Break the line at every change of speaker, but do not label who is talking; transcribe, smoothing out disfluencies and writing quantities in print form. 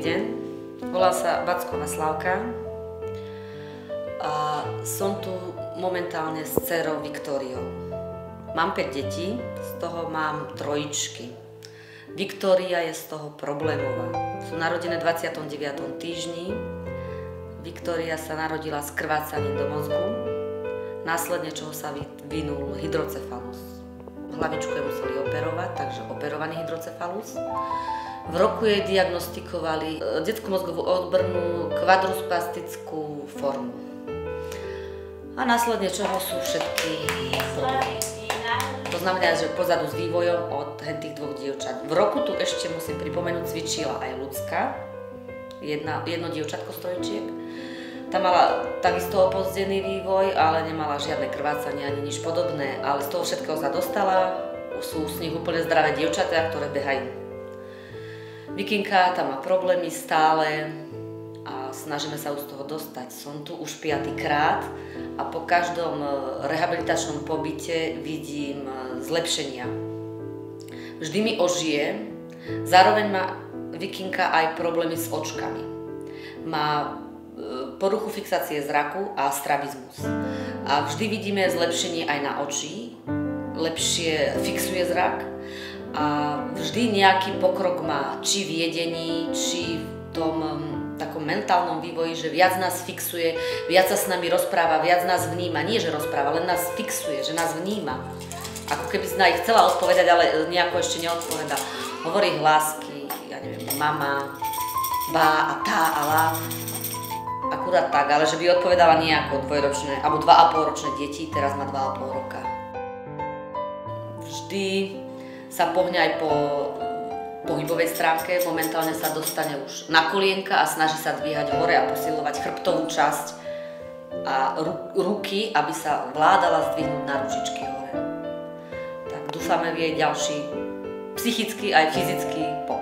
deň, volám sa Backová Slavka a som tu momentálne s dcerou Viktóriou. Mám 5 detí, z toho mám trojičky. Viktória je z toho problémová. Sú narodené v 29. týždni. Viktória sa narodila s krvácaním do mozgu, následne čoho sa vyvinul hydrocefalus. Hlavičku jej museli operovať, takže operovaný hydrocefalus. V roku jej diagnostikovali detskú mozgovú odbrnú kvadruspastickú formu. A následne čoho sú všetky problémy. To znamená, že pozadu s vývojom od tých dvoch dievčat. V roku tu ešte musím pripomenúť, cvičila aj ľudská, jedno dievčatko z trojčiek. Tá mala takisto opozdený vývoj, ale nemala žiadne krvácanie ani nič podobné, ale z toho všetkého sa dostala. Sú z nich úplne zdravé dievčatá, ktoré behajú. Vikinka tam má problémy stále a snažíme sa už z toho dostať. Som tu už 5. krát a po každom rehabilitačnom pobyte vidím zlepšenia. Vždy mi ožije, zároveň má Vikinka aj problémy s očkami. Má poruchu fixácie zraku a strabizmus. A vždy vidíme zlepšenie aj na oči, lepšie fixuje zrak a vždy nejaký pokrok má, či v jedení, či v tom takom mentálnom vývoji, že viac nás fixuje, viac sa s nami rozpráva, viac nás vníma. Nie, že rozpráva, len nás fixuje, že nás vníma. Ako keby na ich chcela odpovedať, ale nejako ešte neodpoveda. Hovorí hlásky, ja neviem, mama, bá a tá a lá. Akurát tak, ale že by odpovedala nie ako dvojročné, alebo 2,5-ročné deti, teraz má 2,5 roka. Vždy sa pohne aj po pohybovej stránke, momentálne sa dostane už na kolienka a snaží sa dvíhať hore a posilovať chrbtovú časť a ruky, aby sa vládala zdvihnúť na ručičky hore. Tak dúfame v jej ďalší psychický aj fyzický pokrok.